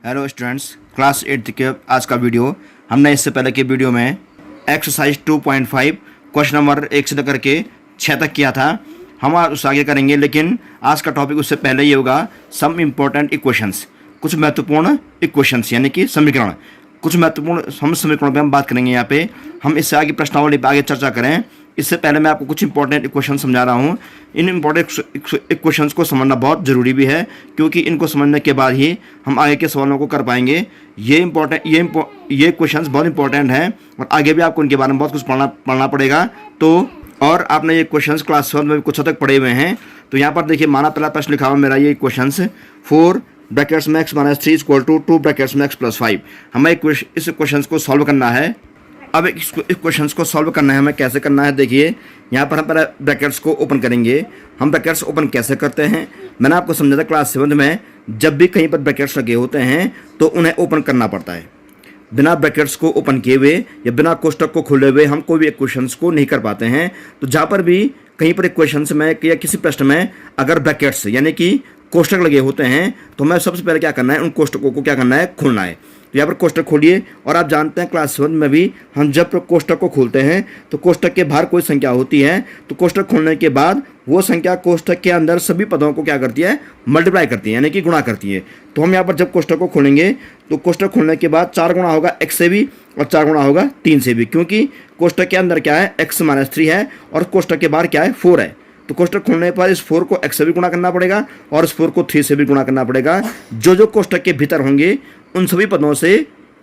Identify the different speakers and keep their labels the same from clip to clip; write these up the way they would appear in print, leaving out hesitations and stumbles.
Speaker 1: Hello students, class 8 के आज का वीडियो हमने इससे पहले के वीडियो में एक्सरसाइज 2.5 क्वेश्चन नंबर 1 से लेकर के 6 तक किया था। हम उससे आगे करेंगे, लेकिन आज का टॉपिक उससे पहले ये होगा सम इम्पोर्टेंट इक्वेशंस, कुछ महत्वपूर्ण इक्वेशंस यानी कि समीकरण। कुछ महत्वपूर्ण हम समीकरणों पर हम बात करेंगे। यहाँ पे हम इससे आगे प्रश्नावली पर आगे चर्चा करें, इससे पहले मैं आपको कुछ इंपॉर्टेंट इक्वेशन समझा रहा हूँ। इन इंपॉर्टेंट इक्वेशंस को समझना बहुत ज़रूरी भी है, क्योंकि इनको समझने के बाद ही हम आगे के सवालों को कर पाएंगे। ये इक्वेशंस बहुत इंपॉर्टेंट हैं और आगे भी आपको इनके बारे में बहुत कुछ पढ़ना पड़ेगा। तो और आपने ये क्वेश्चंस क्लास 7 में भी कुछ हद तक पढ़े हुए हैं। तो यहाँ पर देखिए, माना पहला प्रश्न लिखा हुआ मेरा ये क्वेश्चंस 4 ब्रैकेट्स में x - 3 = 2 ब्रैकेट्स में x + 5। हमें इस क्वेश्चन को सॉल्व करना है। अब इस क्वेश्चंस को सॉल्व करना है, हमें कैसे करना है। देखिए, यहाँ पर हम पहले ब्रैकेट्स को ओपन करेंगे। हम ब्रैकेट्स ओपन कैसे करते हैं मैंने आपको समझा था क्लास 7 में। जब भी कहीं पर ब्रैकेट्स लगे होते हैं तो उन्हें ओपन करना पड़ता है। बिना ब्रैकेट्स को ओपन किए हुए या बिना कोष्टक को खोले हुए हम कोई भी इक्वेशंस को नहीं कर पाते हैं। तो जहाँ पर भी कहीं पर इक्वेशंस में या किसी प्रश्न में अगर ब्रैकेट्स यानी कि कोष्टक लगे होते हैं तो हमें सबसे पहले क्या करना है, उन कोष्टकों को क्या करना है, खोलना है। तो यहाँ पर कोष्टक खोलिए। और आप जानते हैं क्लास 7 में भी हम जब कोष्टक को खोलते हैं तो कोष्टक के बाहर कोई संख्या होती है, तो कोष्टक खोलने के बाद वो संख्या कोष्टक के अंदर सभी पदों को क्या करती है, मल्टीप्लाई करती है, यानी कि गुणा करती है। तो हम यहाँ पर जब कोष्टक को खोलेंगे तो कोष्टक खोलने के बाद 4 गुणा होगा x से भी और 4 गुणा होगा 3 से भी, क्योंकि कोष्टक के अंदर क्या है, x - 3 है और कोष्टक के बाहर क्या है, 4 है। तो कोष्टक खोलने पर इस 4 को x से भी गुणा करना पड़ेगा और इस 4 को 3 से भी गुणा करना पड़ेगा। जो कोष्टक के भीतर होंगे उन सभी पदों से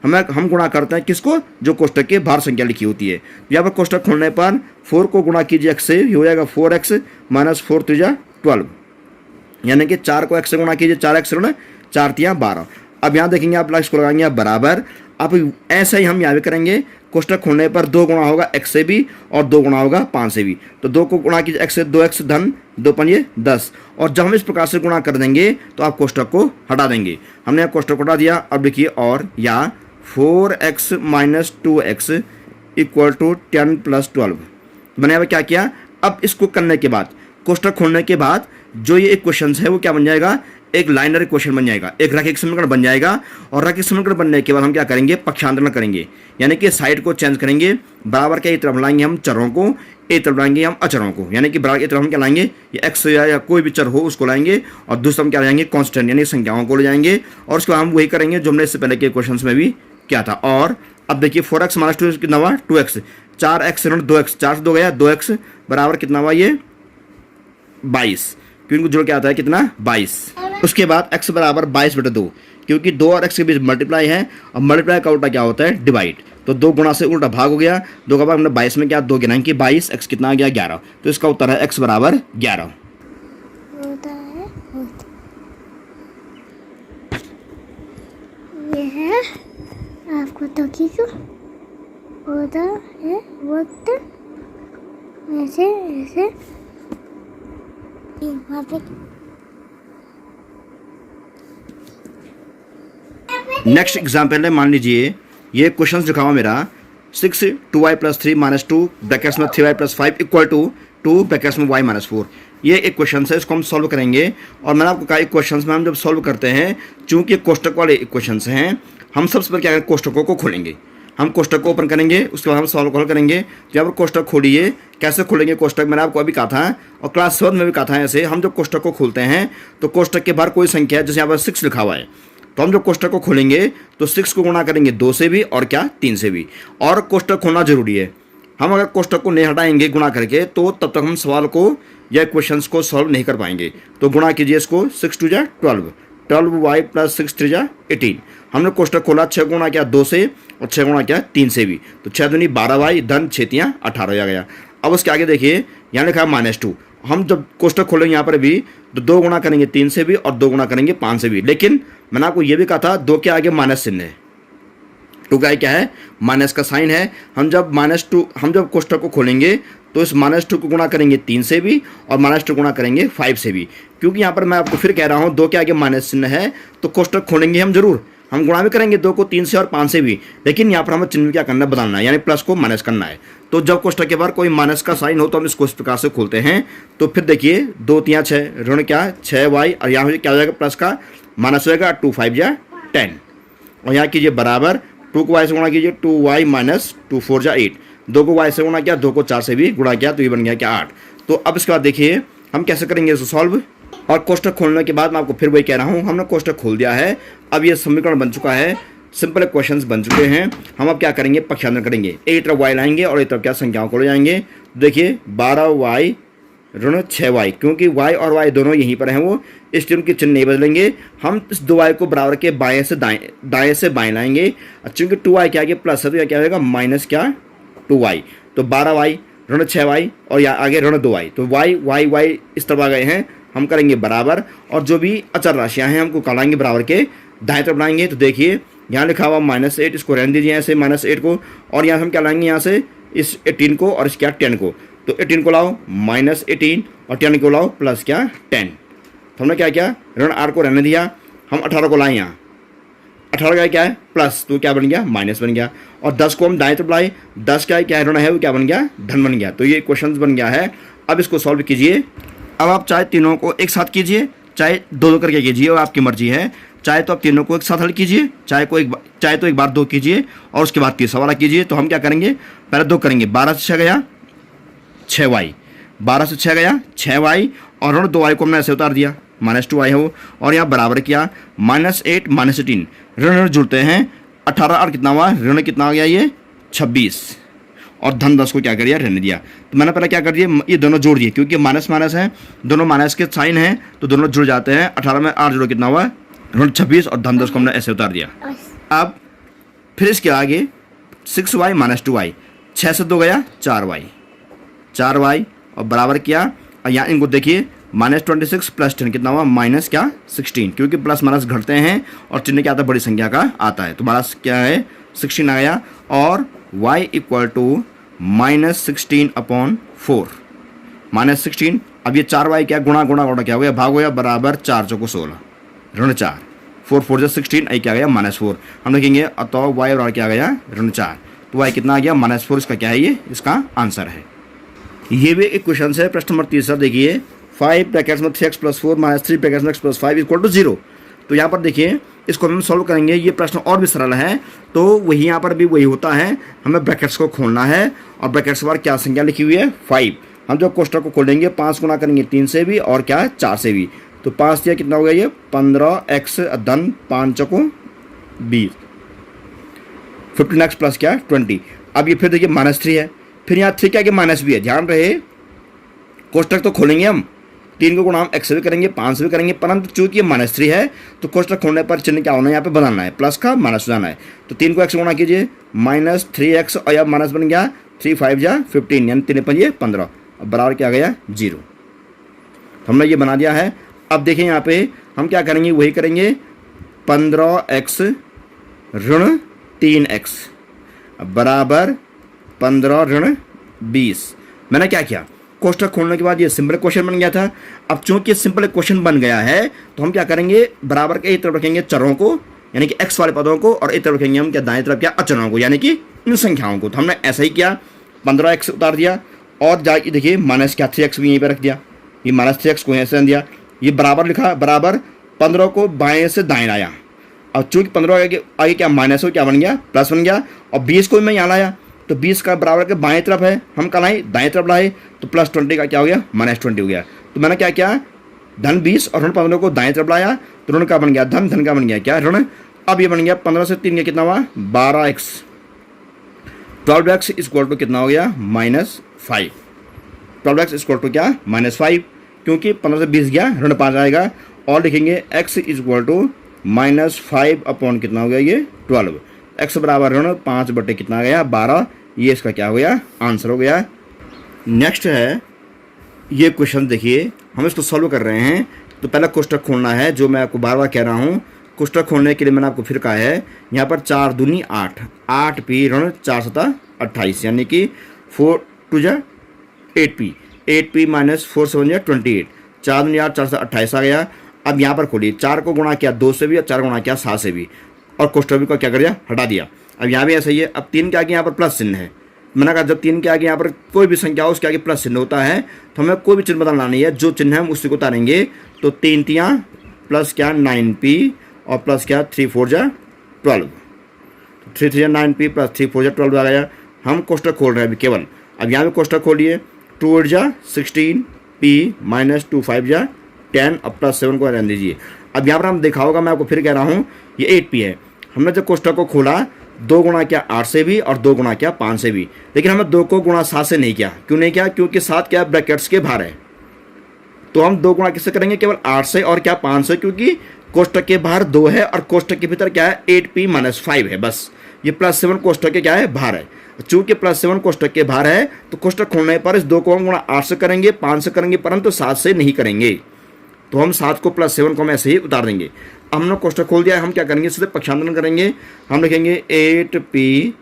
Speaker 1: हम गुणा करते हैं किसको, जो कोष्टक के बाहर संख्या लिखी होती है। यहाँ पर कोष्टक खोलने पर 4 को गुणा कीजिए x से, ये हो जाएगा 4x - 4 × 3 = 12, यानी कि 4 को x से गुणा कीजिए, 4x × 4 × 3 = 12। अब यहाँ देखेंगे आप लाइक्स को लगाएंगे आप बराबर। अब ऐसा ही हम यहाँ भी करेंगे। कोष्टक खोलने पर 2 गुणा होगा x से भी और 2 गुणा होगा 5 से भी। तो 2 को गुणा कीजिए x से, 2x धन 2 × 10। और जब हम इस प्रकार से गुणा कर देंगे तो आप कोष्टक को हटा देंगे। हमने यहाँ कोष्टक हटा दिया। अब देखिए, और या 4x - 2x = 10 + 12। मैंने यहाँ क्या किया, अब इसको करने के बाद कोष्टक खोलने के बाद जो ये इक्वेशन है वो क्या बन जाएगा, एक लाइनर इक्वेशन बन जाएगा, एक रैखिक समीकरण बन जाएगा। और रैखिक समीकरण बनने के बाद हम क्या करेंगे, पक्षांतरण करेंगे, यानी कि साइड को चेंज करेंगे। बराबर के एक तरफ लाएंगे हम चरों को, एक तरफ लाएंगे हम अचरों को, यानी कि बराबर एक तरफ हम क्या लाएंगे, ये x या कोई भी चर हो उसको लाएंगे और दूसरा हम क्या लाएंगे, कांस्टेंट यानी संख्याओं को ले जाएंगे। और उसके बाद हम वही करेंगे जो हमने इससे पहले के क्वेश्चन में भी क्या था। और अब देखिए, 4x - 2 कितना हुआ, 2x, 4x - 2x, 4 से 2 गया 2x बराबर कितना हुआ, ये 22, क्योंकि जो क्या आता है कितना, 22। उसके बाद x बराबर 22/2, क्योंकि 2 और x के बीच मल्टीप्लाई है और मल्टीप्लाई का उल्टा क्या होता है, डिवाइड। तो 2 गुणा से उल्टा भाग हो गया, 2 का भाग हमने 22 में क्या, 2 गिनाएंगे कि 22, x कितना आ गया, 11। तो इसका उत्तर है x बराबर 11।
Speaker 2: ये है आपको तो की होता है वक्त ऐसे ऐसे वहाँ पे।
Speaker 1: नेक्स्ट एग्जाम्पल है, मान लीजिए ये क्वेश्चन लिखा हुआ मेरा 6 2y + 3 - 2 ब्रैकेट्स में 3y + 5 = 2 ब्रैकेट्स में y - 4। ये एक क्वेश्चन है, इसको हम सॉल्व करेंगे। और मैंने आपको कहा क्वेश्चन में हम जब सॉल्व करते हैं, चूंकि कोष्टक वाले क्वेश्चन हैं, हम सबसे पहले क्या करेंगे, कोष्टकों को खोलेंगे। हम कोष्टक को ओपन करेंगे, उसके बाद हम सॉल्व करेंगे। जब आप कोष्टक खोलिए, कैसे खोलेंगे कोष्टक, मैंने आपको अभी कहा था और क्लास 7 में भी कहा था। ऐसे हम जब कोष्टक को खोलते हैं तो कोष्टक के बाहर कोई संख्या है, जैसे यहाँ पर 6 लिखा हुआ है, तो हम जब कोष्टक को खोलेंगे तो 6 को गुणा करेंगे 2 से भी और क्या, 3 से भी। और कोष्टक खोलना जरूरी है। हम अगर कोष्टक को नहीं हटाएंगे गुणा करके तो तब तक हम सवाल को या क्वेश्चंस को सॉल्व नहीं कर पाएंगे। तो गुणा कीजिए इसको, 6 × 2 = 12, 12y + 6 × 3 = 18। हमने कोष्टक खोला, 6 गुणा किया 2 से और 6 गुणा किया 3 से भी, तो 6 दूनी 12y धन 6 × 18 हो गया। अब उसके आगे देखिए, यहाँ लिखा है -2। हम जब कोष्टक खोलेंगे यहाँ पर भी तो 2 गुणा करेंगे 3 से भी और 2 गुणा करेंगे 5 से भी। लेकिन मैंने आपको ये भी कहा था 2 के आगे माइनस चिन्ह है, 2 का क्या है, माइनस का साइन है। हम जब हम जब कोष्टक को खोलेंगे तो इस -2 को गुणा करेंगे 3 से भी और -2 गुणा करेंगे 5 से भी, क्योंकि यहाँ पर मैं आपको फिर कह रहा हूँ 2 के आगे माइनस चिन्ह है। तो कोष्टक खोलेंगे हम जरूर, हम गुणा भी करेंगे 2 को 3 से और 5 से भी, लेकिन यहाँ पर हमें चिन्ह क्या करना है, बदलना है, यानी प्लस को माइनस करना है। तो जब कोष्टक के बाहर कोई माइनस का साइन हो तो हम इसको इस प्रकार से खोलते हैं। तो फिर देखिए 2 × 3 = 6 ऋण क्या 6y और यहाँ क्या हो जाएगा, प्लस का माइनस हो जाएगा, 2 × 5 = 10। और यहाँ कीजिए बराबर 2 को y से गुणा कीजिए 2y माइनस 2 4 जा 8, 2 को y से गुणा किया, 2 को 4 से भी गुणा किया, तो ये बन गया क्या 8। तो अब इसके बाद देखिए हम कैसे करेंगे इसको सॉल्व। और कोष्टक खोलने के बाद मैं आपको फिर वही कह रहा हूँ, हमने कोष्टक खोल दिया है, अब ये समीकरण बन चुका है, सिंपल क्वेश्चंस बन चुके हैं। हम अब क्या करेंगे, पक्षांतर करेंगे, एक तरफ y लाएंगे और एक तरफ क्या संख्याओं को ले जाएंगे। देखिए 12y ऋण 6y, क्योंकि y और y दोनों यहीं पर हैं, वो इसलिए उनके चिन्ह नहीं बदलेंगे। हम इस 2y को बराबर के बाएं से दाएं से बाएं लाएंगे, चूंकि 2y क्या आगे प्लस है तो क्या होगा माइनस क्या 2y, तो 12y ऋण 6y और या आगे ऋण 2y, तो y इस तरफ आ गए हैं, हम करेंगे बराबर और जो भी अचर राशियां हैं हमको लाएंगे बराबर के दाएं तरफ लाएंगे। तो देखिए यहाँ लिखा हुआ -8, इसको रहने दीजिए ऐसे -8 को, और यहाँ हम क्या लाएंगे, यहाँ से इस 18 को और इस क्या 10 को, तो 18 को लाओ -18 और 10 को लाओ प्लस क्या 10। तो हमने क्या किया, ऋण 8 को रहने दिया, हम 18 को लाए, यहाँ 18 का क्या है प्लस, तो क्या बन गया माइनस बन गया, और 10 को हम दाएं तरफ लाए, 10 का क्या ऋण है वो क्या बन गया धन बन गया। तो ये क्वेश्चन बन गया है। अब इसको सॉल्व कीजिए। अब आप चाहे तीनों को एक साथ कीजिए, चाहे दो करके कीजिए, और आपकी मर्जी है, चाहे तो आप तीनों को एक साथ हल कीजिए, चाहे तो एक बार 2 कीजिए और उसके बाद तीसरा वाला कीजिए। तो हम क्या करेंगे, पहले 2 करेंगे, 12 से 6 गया 6y, 12 से 6 गया 6y, और ऋण 2y को हमने ऐसे उतार दिया -2y है वो, और यहाँ बराबर किया -8 -18, ऋण जुड़ते हैं 18 और कितना हुआ ऋण कितना आ गया ये 26, और धन 10 को क्या कर दिया रहने दिया। तो मैंने पहले क्या कर दिया, ये दोनों जोड़ दिए, क्योंकि माइनस माइनस है, दोनों माइनस के साइन हैं तो दोनों जुड़ जाते हैं। 18 में 8 जोड़ो कितना हुआ ऋण 26, और धन 10 को हमने ऐसे उतार दिया। अब फिर इसके आगे 6y - 2y, 6 से 2 गया 4y और बराबर किया, और यहाँ इनको देखिए -26 प्लस 10 कितना हुआ माइनस क्या 16, क्योंकि प्लस माइनस घटते हैं और चिन्ह क्या आता है बड़ी संख्या का आता है, तो हमारा क्या है 16 आ गया, और y इक्वल टू -16/4 -16। अब ये 4y क्या गुणा क्या हो गया भाग हो गया, बराबर 4 चौको 16 ऋण 4, 4 4 16, आई क्या गया -4। हम देखेंगे तो y बराबर क्या गया ऋण 4, तो y कितना आ गया -4, इसका क्या है ये इसका आंसर है। ये भी एक क्वेश्चन है, प्रश्न नंबर 3 देखिए 5 ब्रैकेट्स में 3x + 4 - 3 ब्रैकेट्स में x + 5 = 0। तो यहाँ पर देखिए इसको हम सॉल्व करेंगे, ये प्रश्न और भी सरल है, तो वही यहाँ पर भी वही होता है, हमें ब्रैकेट्स को खोलना है, और ब्रैकेट्स पर क्या संख्या लिखी हुई है 5। हम जो कोष्टक को खोलेंगे 5 गुना करेंगे 3 से भी और क्या 4 से भी, तो 5 दिया कितना हो गया ये 15x धन 5 चौको 20, 15x प्लस क्या 20। अब ये फिर देखिए -3 है, फिर यहाँ 3 क्या कि माइनस भी है, ध्यान रहे कोष्टक तो खोलेंगे हम 3 को गुणा हम x से भी करेंगे 5 से भी करेंगे, परंतु चूंकि ये -3 है तो कोष्टक खोलने पर चिन्ह क्या होना है यहाँ पे बदलना है, प्लस का माइनस जाना है। तो 3 को x गुणा कीजिए -3x, और यह माइनस बन गया 3 5 जा 15, यानी 3 5 15, अब बराबर क्या गया 0। तो हमने ये बना दिया है। अब देखिए यहाँ पे हम क्या करेंगे, वही करेंगे 15x ऋण 3x बराबर 15 ऋण 20। मैंने क्या किया, कोष्टक खोलने के बाद ये सिंपल क्वेश्चन बन गया था। अब चूंकि सिंपल क्वेश्चन बन गया है तो हम क्या करेंगे, बराबर के एक तरफ रखेंगे चरों को, यानी कि x वाले पदों को, और एक तरफ रखेंगे हम क्या दाएं तरफ क्या अचरों को, यानी कि इन संख्याओं को। तो हमने ऐसा ही किया, 15x उतार दिया, और जाके देखिए माइनस क्या 3x भी यहीं पर रख दिया, ये -3x को ऐसे रख दिया, ये बराबर लिखा, बराबर 15 को बाएं से दाएं लाया, और चूंकि 15 आगे क्या माइनस हो क्या बन गया प्लस बन गया, और 20 को मैं यहाँ लाया, तो 20 का बराबर के बाएं तरफ है, हम कल आए दाएं तरफ लाए, तो +20 का क्या हो गया -20 हो गया। तो मैंने क्या किया, धन 20 और ऋण 15 को दाएं तरफ लाया, तो ऋण का बन गया धन, धन का बन गया क्या ऋण। अब ये बन गया 15 से 3 का कितना हुआ 12x, 12x इक्वल टू कितना हो गया -5, 12x इक्वल टू क्या -5, क्योंकि 15 से 20 गया ऋण 5 आएगा, और लिखेंगे x इक्वल टू -5 अपॉन कितना हो गया ये 12, x बराबर ऋण 5 बटे कितना आ गया 12, ये इसका क्या हो गया आंसर हो गया। नेक्स्ट है ये क्वेश्चन, देखिए हम इसको सॉल्व कर रहे हैं। तो पहला कोष्टक खोलना है, जो मैं आपको बार बार कह रहा हूँ, कोष्टक खोलने के लिए मैंने आपको फिर कहा है, यहाँ पर 4 दूनी 8, 8p ऋण 4 7 28, यानी कि 4 2 जा 8p, 8p - 4 7 जा 28, 4 दूनी 8 4 7 28 आ गया। अब यहाँ पर खोलिए, 4 को गुणा किया 2 से भी और 4 गुणा किया 7 से भी, और कोष्टक भी को क्या कर दिया हटा दिया। अब यहाँ भी ऐसा ही है, अब 3 के आगे यहाँ पर प्लस चिन्ह है, मैंने कहा जब 3 के आगे यहाँ पर कोई भी संख्या हो उसके आगे प्लस चिन्ह होता है, तो हमें कोई भी चिन्ह बदलना नहीं है, जो चिन्ह है हम उसी को उतारेंगे। तो 3 3 प्लस क्या 9p और प्लस क्या 3 4 जा 12, 3 3 9p प्लस 3 4 12 आ गया। हम कोष्टक खोल रहे हैं अभी केवल। अब यहाँ पे कोष्टक खोलिए, 2 8 जा 16p माइनस 2 5 जा 10 अब प्लस 7 को रहने दीजिए। अब यहाँ पर हम देखा होगा, मैं आपको फिर कह रहा हूँ, ये 8p है। हमने जब कोष्टक को खोला 2 गुणा किया 8 से भी और 2 गुणा किया 5 से भी, लेकिन हमने 2 को गुणा 7 से नहीं किया। क्यों नहीं किया? क्योंकि 7 क्या ब्रैकेट्स के बाहर है। तो हम 2 गुणा किससे करेंगे? केवल 8 से और क्या 5 से, क्योंकि कोष्टक के बाहर 2 है और कोष्टक के भीतर क्या है 8p माइनस 5 है। बस ये प्लस 7 कोष्टक के क्या है बाहर है। चूंकि प्लस 7 कोष्टक के बाहर है तो कोष्टक खोलने पर इस 2 को हम गुणा 8 से करेंगे, 5 से करेंगे, परंतु 7 से नहीं करेंगे। तो हम 7 को प्लस 7 को हम ऐसे ही उतार देंगे। हमने कोष्टक खोल दिया है, हम क्या करेंगे? सीधे पक्षांतरण करेंगे। हम लिखेंगे 8p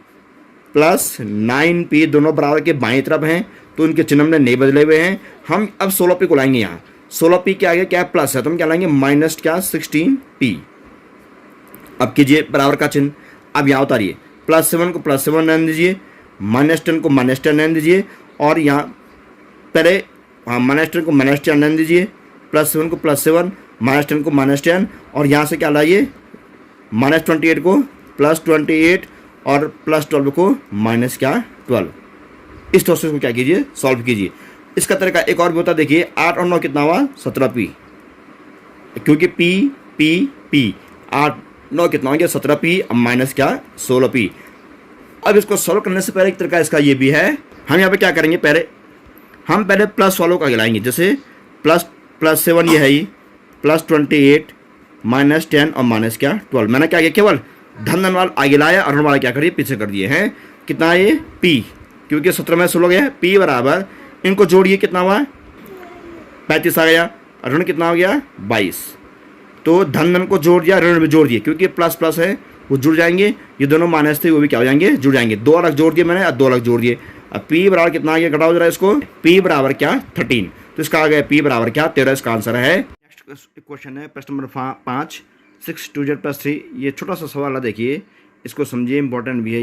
Speaker 1: प्लस 9p दोनों बराबर के बाईं तरफ हैं, तो उनके चिन्ह हमने नहीं बदले हुए हैं। हम अब 16p को लाएंगे यहाँ। 16p के आगे क्या प्लस है, तो हम क्या लाएंगे माइनस क्या 16p। अब कीजिए बराबर का चिन्ह। अब यहाँ उतारिए, प्लस 7 को प्लस 7 रहने दीजिए, माइनस 10 को माइनस 10 रहने दीजिए, और यहाँ पहले हाँ माइनस 10 को माइनस 10 रहने दीजिए, प्लस 7 को प्लस 7, माइनस 10 को माइनस 10, और यहाँ से क्या लाइए माइनस 28 को प्लस 28 और प्लस 12 को माइनस क्या 12। इस तरह से इसको क्या कीजिए सॉल्व कीजिए। इसका तरीका एक और भी होता है, देखिए 8 और 9 कितना हुआ 17p, क्योंकि p 8 9 कितना हो गया 17p, अब माइनस क्या 16p। अब इसको सॉल्व करने से पहले एक तरीका इसका ये भी है, हम यहाँ पे क्या करेंगे, हम पहले प्लस वालों को आगे लाएंगे। जैसे प्लस 7 ये है ही, प्लस 28 माइनस 10 और माइनस क्या 12। मैंने क्या किया, केवल धन वाला आगे लाया और ऋण वाला क्या करिए पीछे कर दिए हैं। कितना ये p, क्योंकि 17 में 16 गया, p बराबर इनको जोड़िए कितना हुआ 35 आ गया, ऋण कितना हो गया 22। तो धन को जोड़ दिया, ऋण भी जोड़ दिए, क्योंकि प्लस प्लस है वो जुड़ जाएंगे। ये दोनों माइनस थे वो भी क्या हो जाएंगे जुड़ जाएंगे। 2 अलग जोड़ दिए मैंने, अब 2 अलग जोड़ दिए। अब p बराबर कितना आ गया, घटाओ जरा इसको, p बराबर क्या 13, तो इसका आ गया p बराबर क्या 13। इसका आंसर है। नेक्स्ट क्वेश्चन है प्रश्न नंबर 5, 6 2z + 3। ये छोटा सा सवाल है, देखिए इसको समझिए, इंपॉर्टेंट भी है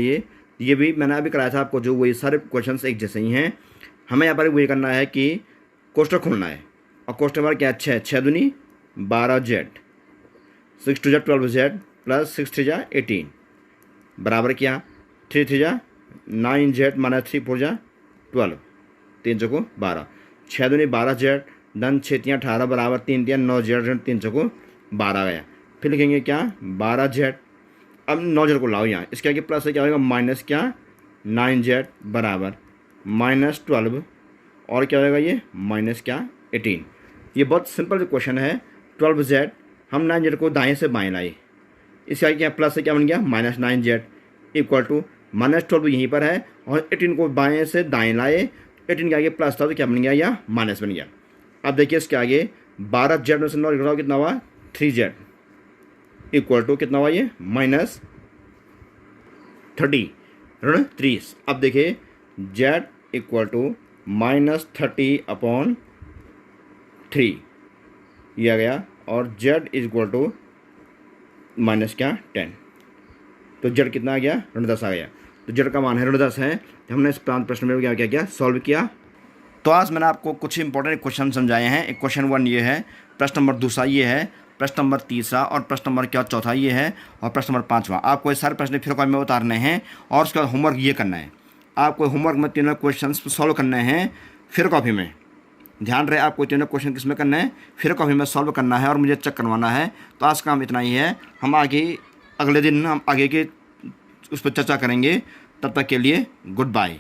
Speaker 1: ये भी मैंने अभी कराया था आपको, जो वही सारे क्वेश्चन एक जैसे ही हैं। हमें यहाँ पर वही करना है कि कोष्टक खोलना है, और कोष्टक बार क्या 6 दूनी 12z, 6 2 12z प्लस 6 3 18 बराबर क्या 3 3 9z माइनस 3 4 12, 3 चौको 12, 6 दूनी 12z, धन 6 3 18 बराबर 3 3 9z, 3 चौको 12 गया। फिर लिखेंगे क्या 12z, अब 9z को लाओ यहाँ, इसके आगे प्लस से क्या होगा माइनस क्या 9z बराबर माइनस 12, और क्या होगा ये माइनस क्या 18। ये बहुत सिंपल क्वेश्चन है। 12z, हम 9z को दाएं से बाएं लाए, इसके आगे क्या प्लस से क्या बन गया minus 9z equal to minus 12 यहीं पर है, और 18 को बाएं से दाएं लाए, 18 के आगे प्लस था तो क्या बन गया या माइनस बन गया। अब देखिए इसके आगे 12z में से 9 घटाओ कितना हुआ 3z इक्वल टू कितना हुआ ये माइनस 30 ऋण 30। अब देखिए z इक्वल टू माइनस 30/3 ये आ गया, और z इक्वल टू माइनस क्या 10, तो z कितना आ गया ऋण 10 आ गया। तो z का मान है ऋण 10 है। हमने इस प्रश्न में क्या किया सॉल्व किया। तो आज मैंने आपको कुछ इंपॉर्टेंट क्वेश्चन समझाए हैं। एक क्वेश्चन 1 ये है, प्रश्न नंबर 2 ये है, प्रश्न नंबर 3 और प्रश्न नंबर क्या 4 ये है, और प्रश्न नंबर 5। आपको ये सारे प्रश्न फिर कॉपी में उतारने हैं, और उसके बाद होमवर्क ये करना है। आपको होमवर्क में तीनों क्वेश्चन सॉल्व करने हैं फिर कॉपी में। ध्यान रहे आपको तीनों क्वेश्चन किस में करना है फिर कॉपी में सॉल्व करना है, और मुझे चेक करवाना है। तो आज काम इतना ही है। हम अगले दिन हम आगे के उस पर चर्चा करेंगे। तब तक के लिए गुड बाय।